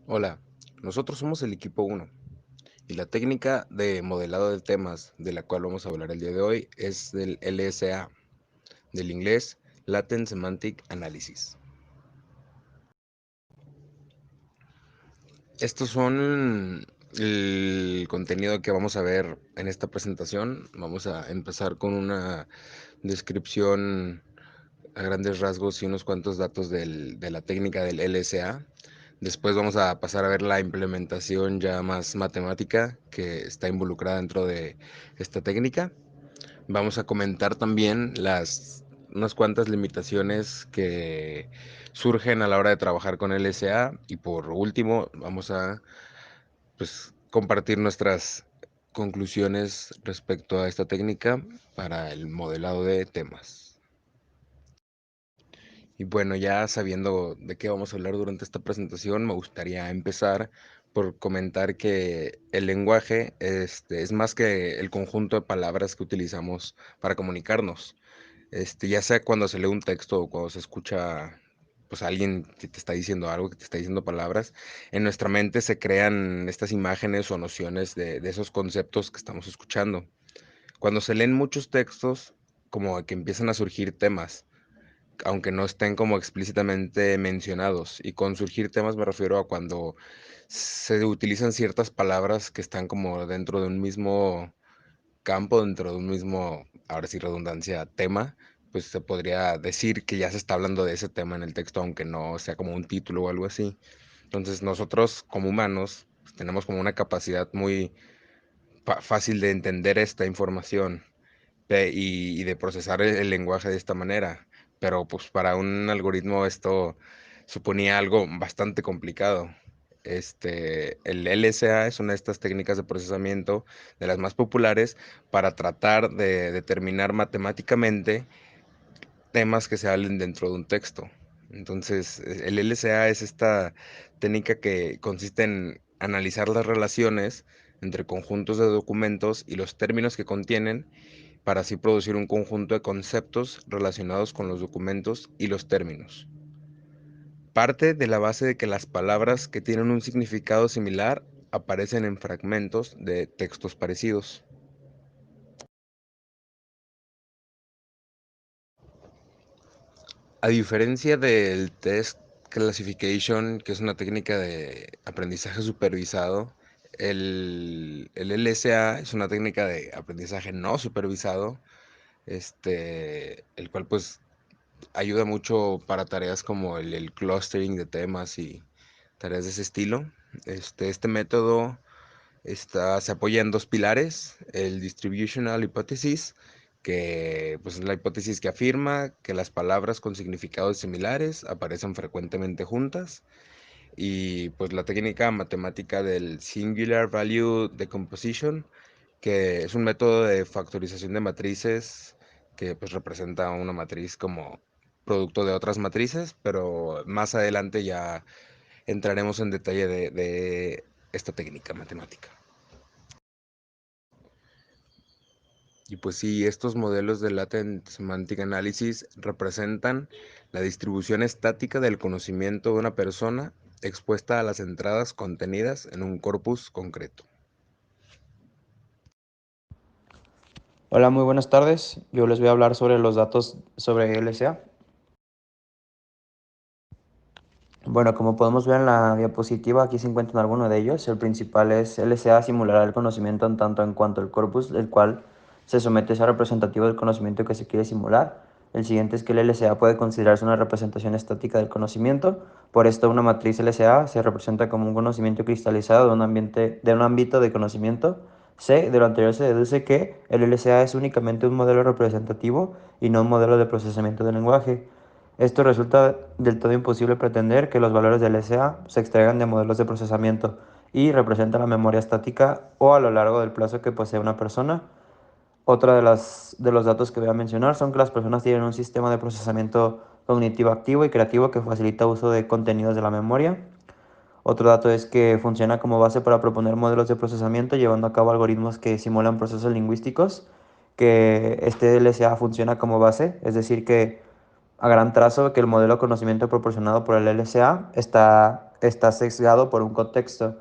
Hola, nosotros somos el equipo 1 y la técnica de modelado de temas de la cual vamos a hablar el día de hoy es del LSA, del inglés Latent Semantic Analysis. Estos son el contenido que vamos a ver en esta presentación. Vamos a empezar con una descripción a grandes rasgos y unos cuantos datos de la técnica del LSA. Después vamos a pasar a ver la implementación ya más matemática que está involucrada dentro de esta técnica. Vamos a comentar también unas cuantas limitaciones que surgen a la hora de trabajar con LSA y por último vamos a compartir nuestras conclusiones respecto a esta técnica para el modelado de temas. Y bueno, ya sabiendo de qué vamos a hablar durante esta presentación, me gustaría empezar por comentar que el lenguaje es más que el conjunto de palabras que utilizamos para comunicarnos. Ya sea cuando se lee un texto o cuando se escucha pues a alguien que te está diciendo algo, que te está diciendo palabras, en nuestra mente se crean estas imágenes o nociones de esos conceptos que estamos escuchando. Cuando se leen muchos textos, como que empiezan a surgir temas aunque no estén como explícitamente mencionados. Y con surgir temas me refiero a cuando se utilizan ciertas palabras que están como dentro de un mismo campo, dentro de un mismo, ahora sí redundancia, tema, pues se podría decir que ya se está hablando de ese tema en el texto, aunque no sea como un título o algo así. Entonces nosotros como humanos pues, tenemos como una capacidad muy fácil de entender esta información y de procesar el lenguaje de esta manera. Pero pues para un algoritmo esto suponía algo bastante complicado. El LSA es una de estas técnicas de procesamiento de las más populares para tratar de determinar matemáticamente temas que se hablen dentro de un texto. Entonces, el LSA es esta técnica que consiste en analizar las relaciones entre conjuntos de documentos y los términos que contienen para así producir un conjunto de conceptos relacionados con los documentos y los términos. Parte de la base de que las palabras que tienen un significado similar aparecen en fragmentos de textos parecidos. A diferencia del Test Classification, que es una técnica de aprendizaje supervisado, el LSA es una técnica de aprendizaje no supervisado, el cual pues ayuda mucho para tareas como el clustering de temas y tareas de ese estilo. Este método se apoya en dos pilares, el distributional hypothesis, que pues, es la hipótesis que afirma que las palabras con significados similares aparecen frecuentemente juntas, y pues la técnica matemática del singular value decomposition, que es un método de factorización de matrices que pues representa una matriz como producto de otras matrices, pero más adelante ya entraremos en detalle de esta técnica matemática. Y pues sí, estos modelos de Latent Semantic Analysis representan la distribución estática del conocimiento de una persona expuesta a las entradas contenidas en un corpus concreto. Hola, muy buenas tardes. Yo les voy a hablar sobre los datos sobre LSA. Bueno, como podemos ver en la diapositiva, aquí se encuentran algunos de ellos. El principal es LSA simulará el conocimiento en tanto en cuanto el corpus del cual se somete sea representativo del conocimiento que se quiere simular. El siguiente es que el LSA puede considerarse una representación estática del conocimiento. Por esto, una matriz LSA se representa como un conocimiento cristalizado de un ámbito de conocimiento. C. De lo anterior se deduce que el LSA es únicamente un modelo representativo y no un modelo de procesamiento del lenguaje. Esto resulta del todo imposible pretender que los valores del LSA se extraigan de modelos de procesamiento y representan la memoria estática o a lo largo del plazo que posee una persona. Otra de los datos que voy a mencionar son que las personas tienen un sistema de procesamiento cognitivo activo y creativo que facilita uso de contenidos de la memoria. Otro dato es que funciona como base para proponer modelos de procesamiento llevando a cabo algoritmos que simulan procesos lingüísticos, que este LSA funciona como base, es decir que a gran trazo que el modelo de conocimiento proporcionado por el LSA está está sesgado por un contexto,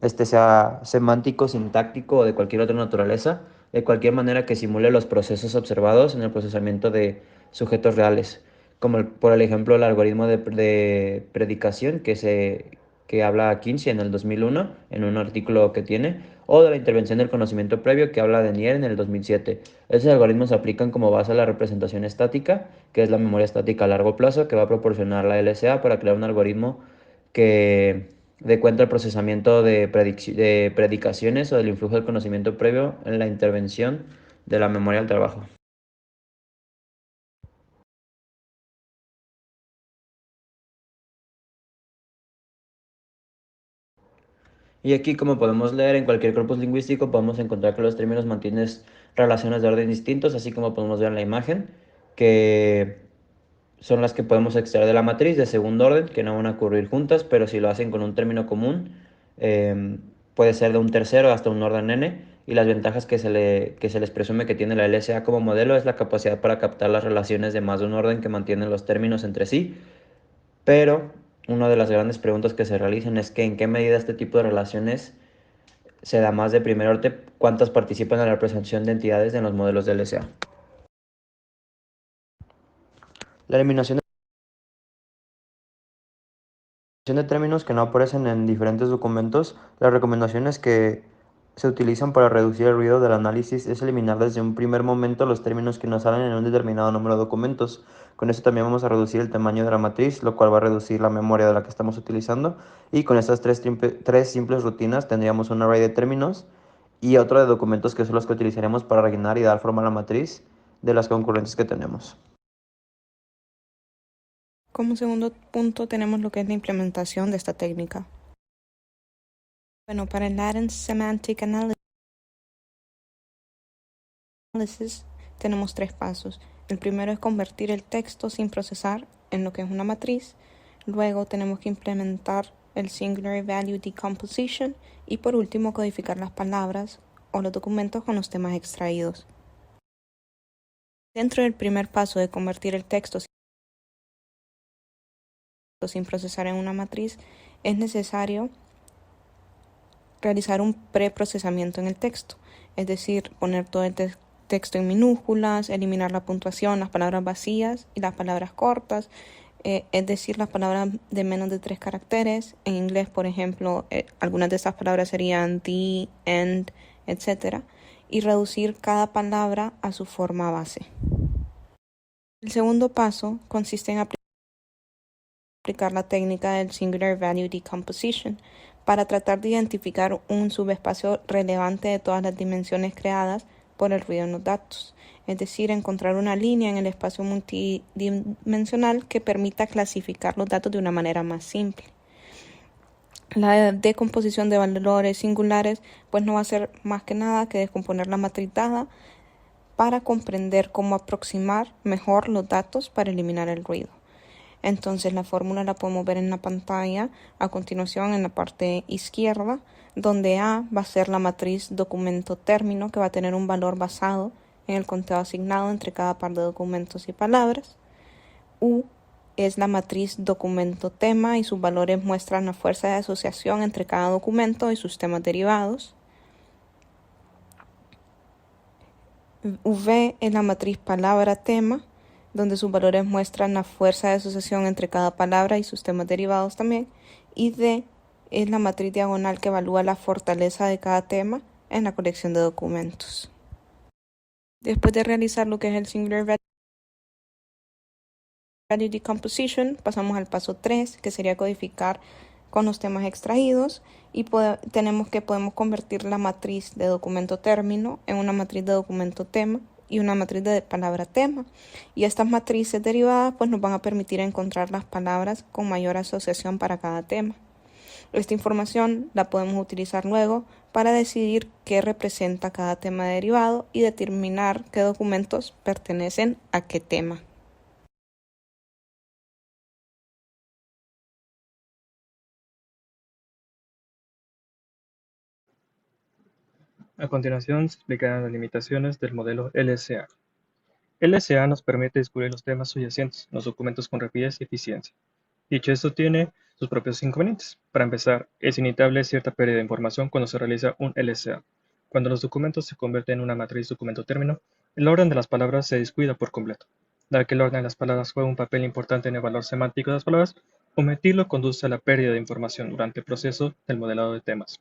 sea semántico, sintáctico o de cualquier otra naturaleza, de cualquier manera que simule los procesos observados en el procesamiento de sujetos reales, como por el ejemplo el algoritmo de predicación que habla Kinsey en el 2001 en un artículo que tiene, o de la intervención del conocimiento previo que habla de Nier en el 2007. Esos algoritmos se aplican como base a la representación estática, que es la memoria estática a largo plazo, que va a proporcionar la LSA para crear un algoritmo que dé cuenta del procesamiento de predicaciones o del influjo del conocimiento previo en la intervención de la memoria al trabajo. Y aquí, como podemos leer, en cualquier corpus lingüístico podemos encontrar que los términos mantienen relaciones de orden distintos, así como podemos ver en la imagen, que son las que podemos extraer de la matriz de segundo orden, que no van a ocurrir juntas, pero si lo hacen con un término común, puede ser de un tercero hasta un orden n, y las ventajas que se les presume que tiene la LSA como modelo es la capacidad para captar las relaciones de más de un orden que mantienen los términos entre sí, pero una de las grandes preguntas que se realizan es que en qué medida este tipo de relaciones se da más de primer orden, cuántas participan en la representación de entidades en los modelos de LSA. La eliminación de términos que no aparecen en diferentes documentos, las recomendaciones que se utilizan para reducir el ruido del análisis es eliminar desde un primer momento los términos que no salen en un determinado número de documentos. Con eso también vamos a reducir el tamaño de la matriz, lo cual va a reducir la memoria de la que estamos utilizando. Y con estas tres simples rutinas tendríamos un array de términos y otro de documentos que son los que utilizaremos para rellenar y dar forma a la matriz de las concurrencias que tenemos. Como segundo punto tenemos lo que es la implementación de esta técnica. Bueno, para el Latent Semantic Analysis tenemos 3 pasos. El primero es convertir el texto sin procesar en lo que es una matriz. Luego tenemos que implementar el Singular Value Decomposition y por último codificar las palabras o los documentos con los temas extraídos. Dentro del primer paso de convertir el texto sin procesar en una matriz, es necesario realizar un preprocesamiento en el texto, es decir, poner todo el texto en minúsculas, eliminar la puntuación, las palabras vacías y las palabras cortas, es decir, las palabras de menos de 3 caracteres. En inglés, por ejemplo, algunas de estas palabras serían the, and, etc. Y reducir cada palabra a su forma base. El segundo paso consiste en aplicar la técnica del Singular Value Decomposition para tratar de identificar un subespacio relevante de todas las dimensiones creadas por el ruido en los datos, es decir, encontrar una línea en el espacio multidimensional que permita clasificar los datos de una manera más simple. La decomposición de valores singulares pues no va a ser más que nada que descomponer la matriz dada para comprender cómo aproximar mejor los datos para eliminar el ruido. Entonces la fórmula la podemos ver en la pantalla a continuación en la parte izquierda, donde A va a ser la matriz documento término, que va a tener un valor basado en el conteo asignado entre cada par de documentos y palabras. U es la matriz documento tema y sus valores muestran la fuerza de asociación entre cada documento y sus temas derivados. V es la matriz palabra tema, donde sus valores muestran la fuerza de asociación entre cada palabra y sus temas derivados también. Y D es la matriz diagonal que evalúa la fortaleza de cada tema en la colección de documentos. Después de realizar lo que es el Singular Value Decomposition, pasamos al paso 3, que sería codificar con los temas extraídos, y podemos convertir la matriz de documento término en una matriz de documento tema y una matriz de palabra tema. Y estas matrices derivadas pues nos van a permitir encontrar las palabras con mayor asociación para cada tema. Esta información la podemos utilizar luego para decidir qué representa cada tema derivado y determinar qué documentos pertenecen a qué tema. A continuación se explicarán las limitaciones del modelo LSA. LSA nos permite descubrir los temas subyacentes en los documentos con rapidez y eficiencia. Dicho esto, tiene sus propios inconvenientes. Para empezar, es inevitable cierta pérdida de información cuando se realiza un LSA. Cuando los documentos se convierten en una matriz documento-término, el orden de las palabras se descuida por completo. Dado que el orden de las palabras juega un papel importante en el valor semántico de las palabras, omitirlo conduce a la pérdida de información durante el proceso del modelado de temas.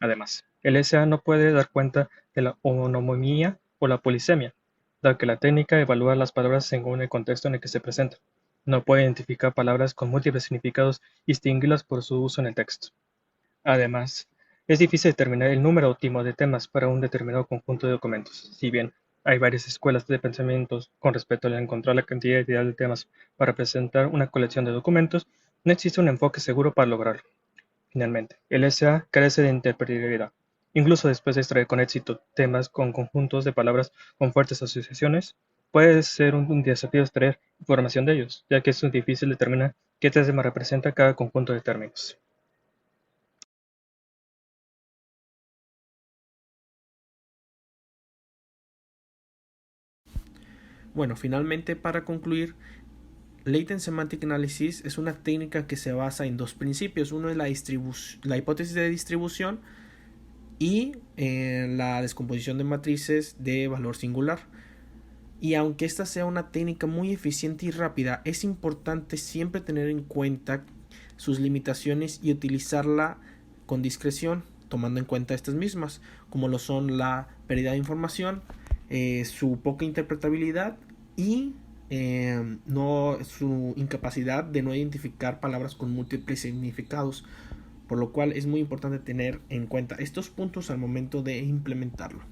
Además, el LSA no puede dar cuenta de la homonimia o la polisemia, dado que la técnica evalúa las palabras según el contexto en el que se presentan. No puede identificar palabras con múltiples significados y distinguirlas por su uso en el texto. Además, es difícil determinar el número óptimo de temas para un determinado conjunto de documentos. Si bien hay varias escuelas de pensamientos con respecto a encontrar la cantidad ideal de temas para presentar una colección de documentos, no existe un enfoque seguro para lograrlo. Finalmente, el SA carece de interpretabilidad. Incluso después de extraer con éxito temas con conjuntos de palabras con fuertes asociaciones, puede ser un desafío extraer información de ellos, ya que es difícil determinar qué tema representa cada conjunto de términos. Bueno, finalmente, para concluir, Latent Semantic Analysis es una técnica que se basa en dos principios. Uno es la hipótesis de distribución y la descomposición de matrices de valor singular. Y aunque esta sea una técnica muy eficiente y rápida, es importante siempre tener en cuenta sus limitaciones y utilizarla con discreción, tomando en cuenta estas mismas, como lo son la pérdida de información, su poca interpretabilidad y su incapacidad de no identificar palabras con múltiples significados, por lo cual es muy importante tener en cuenta estos puntos al momento de implementarlo.